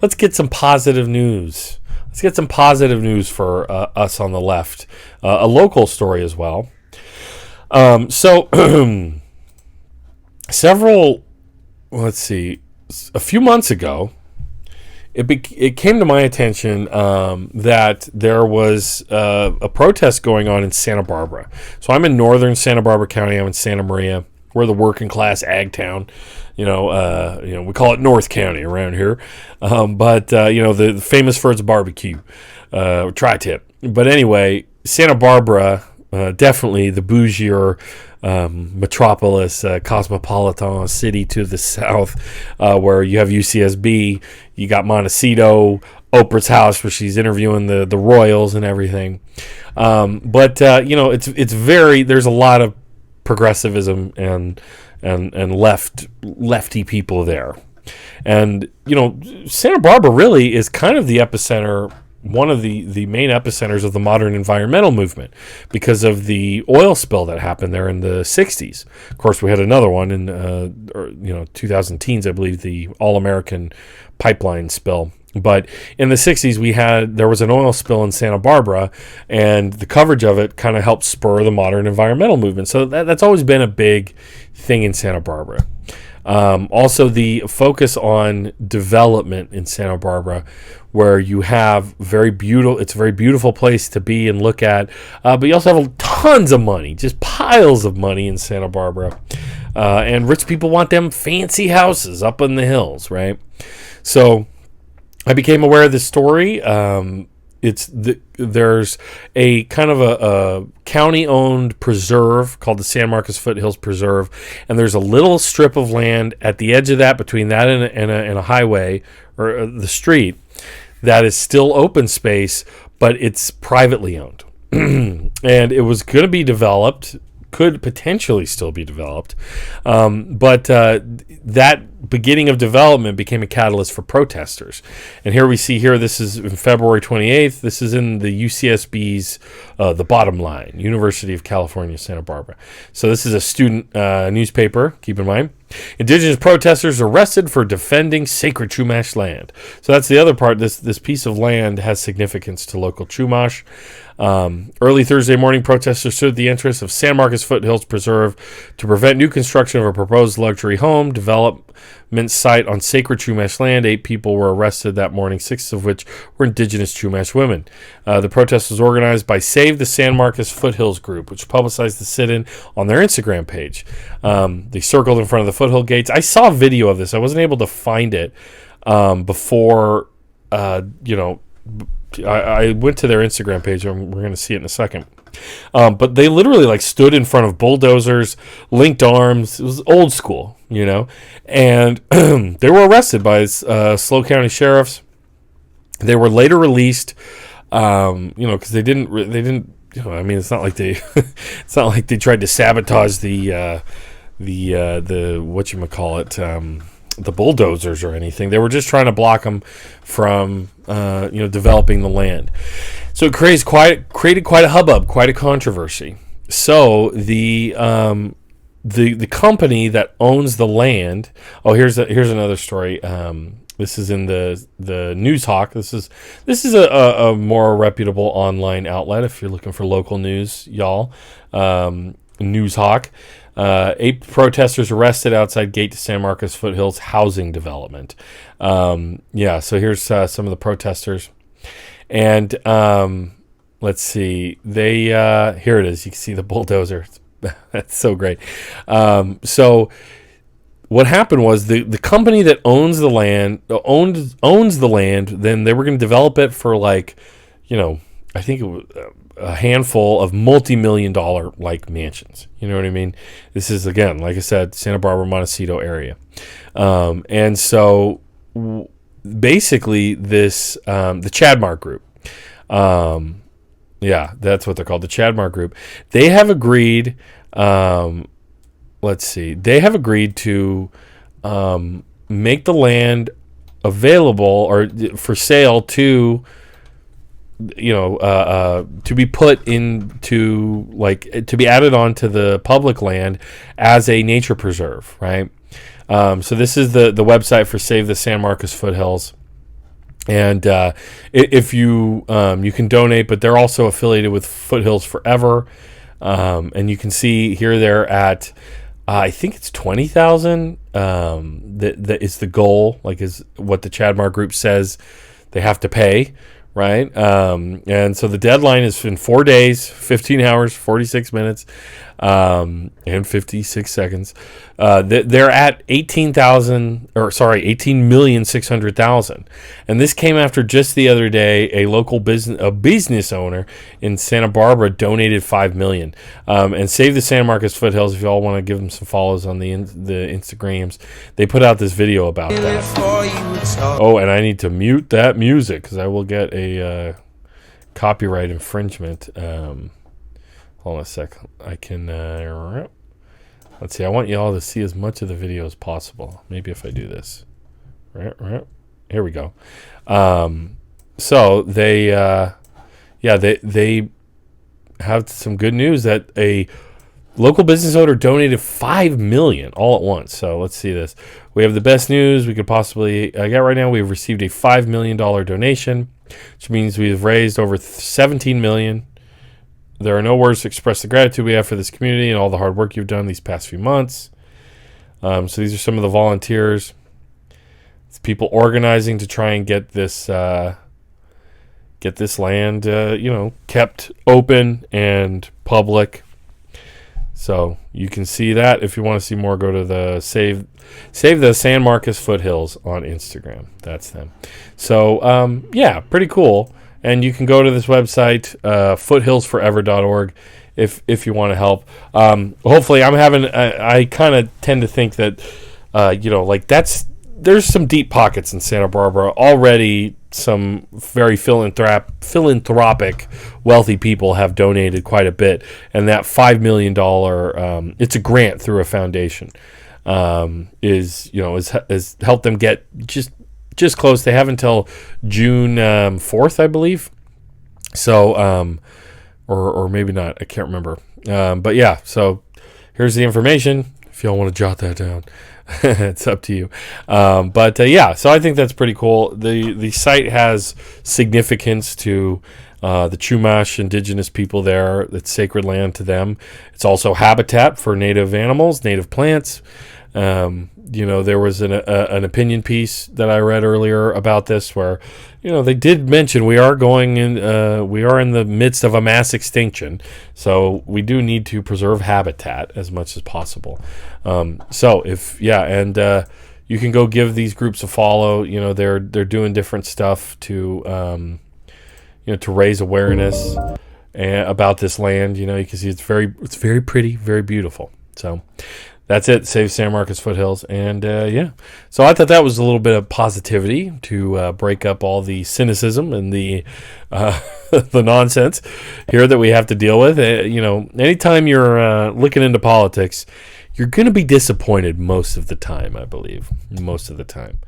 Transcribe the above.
let's get some positive news. Let's get some positive news for us on the left. A local story as well. So a few months ago, it came to my attention that there was a protest going on in Santa Barbara. So I'm in northern Santa Barbara County. I'm in Santa Maria. We're the working class ag town. We call it North County around here. But the famous for its barbecue, tri-tip. But anyway, Santa Barbara, definitely the bougier metropolis, cosmopolitan city to the south, where you have UCSB, you got Montecito, Oprah's house where she's interviewing the royals and everything. It's very, there's a lot of progressivism and lefty people there. And, Santa Barbara really is kind of the epicenter, one of the main epicenters of the modern environmental movement because of the oil spill that happened there in the 60s. Of course, we had another one in 2010s, I believe, the All-American pipeline spill. But in the 60s, there was an oil spill in Santa Barbara, and the coverage of it kind of helped spur the modern environmental movement. So that's always been a big thing in Santa Barbara. Also, the focus on development in Santa Barbara, where you have it's a very beautiful place to be and look at, but you also have tons of money, just piles of money in Santa Barbara, and rich people want them fancy houses up in the hills, right? So I became aware of this story. There's a kind of a county-owned preserve called the San Marcos Foothills Preserve, and there's a little strip of land at the edge of that, between that and a highway or the street, that is still open space, but it's privately owned. And it was going to be developed, could potentially still be developed, but that beginning of development became a catalyst for protesters. And here we see this is in February 28th. This is in the UCSB's The Bottom Line, University of California, Santa Barbara. So this is a student newspaper, keep in mind. Indigenous protesters arrested for defending sacred Chumash land. So that's the other part. This piece of land has significance to local Chumash. Early Thursday morning, protesters stood the interests of San Marcos Foothills Preserve to prevent new construction of a proposed luxury home development site on sacred Chumash land. 8 people were arrested that morning, 6 of which were indigenous Chumash women. The protest was organized by Save the San Marcos Foothills group, which publicized the sit-in on their Instagram page. They circled in front of the foothill gates. I saw a video of this. I wasn't able to find it before, I went to their Instagram page, and we're going to see it in a second. But they literally stood in front of bulldozers, linked arms. It was old school, and they were arrested by SLO County sheriffs. They were later released, because they didn't. It's not like they, it's not like they tried to sabotage the whatchamacallit, the bulldozers or anything. They were just trying to block them from, developing the land. So it created quite a hubbub, quite a controversy. So the company that owns the land. Oh, here's another story. This is in the News Hawk. This is a more reputable online outlet if you're looking for local news, y'all. News Hawk. 8 protesters arrested outside gate to San Marcos Foothills housing development. So here's some of the protesters. And let's see. They here it is. You can see the bulldozer. That's so great. So what happened was the company that owns the land, then they were going to develop it for I think it was a handful of multi-million-dollar mansions. You know what I mean? This is, again, like I said, Santa Barbara, Montecito area. And so basically this, the Chadmark Group, that's what they're called, the Chadmark Group. They have agreed, they have agreed to make the land available or for sale to be put into to be added onto the public land as a nature preserve, right? So this is the website for Save the San Marcos Foothills. And if you you can donate, but they're also affiliated with Foothills Forever, and you can see here they're at I think it's 20,000. That is the goal, like is what the Chadmar Group says they have to pay, right? And so the deadline is in 4 days, 15 hours, 46 minutes, and 56 seconds. They're at 18,600,000. And this came after just the other day, a local business owner in Santa Barbara donated $5 million. And Save the San Marcos Foothills, if you all want to give them some follows on the Instagrams, they put out this video about that. Oh, and I need to mute that music because I will get a copyright infringement. Hold on a sec. I can. Let's see. I want you all to see as much of the video as possible. Maybe if I do this. Right. Here we go. So they, they have some good news that a local business owner donated $5 million all at once. So let's see this. We have the best news we could possibly get right now. We've received a $5 million donation, which means we've raised over $17 million. There are no words to express the gratitude we have for this community and all the hard work you've done these past few months. So these are some of the volunteers. It's people organizing to try and get this land, kept open and public. So you can see that. If you want to see more, go to the Save the San Marcos Foothills on Instagram. That's them. So pretty cool. And you can go to this website, foothillsforever.org, if you want to help. Hopefully, I kind of tend to think that, there's some deep pockets in Santa Barbara already. Some very philanthropic, wealthy people have donated quite a bit, and that $5 million, it's a grant through a foundation, has helped them get just close. They have until June 4th, I believe. So, or maybe not. I can't remember. But yeah, so here's the information. If y'all want to jot that down, it's up to you. So I think that's pretty cool. The site has significance to the Chumash indigenous people there. It's sacred land to them. It's also habitat for native animals, native plants. There was an opinion piece that I read earlier about this where, they did mention we are in the midst of a mass extinction. So we do need to preserve habitat as much as possible. You can go give these groups a follow. They're doing different stuff to raise awareness about this land. You can see it's very pretty, very beautiful. So that's it. Save San Marcos Foothills. And so I thought that was a little bit of positivity to break up all the cynicism and the the nonsense here that we have to deal with. Anytime you're looking into politics, you're going to be disappointed most of the time, I believe. Most of the time.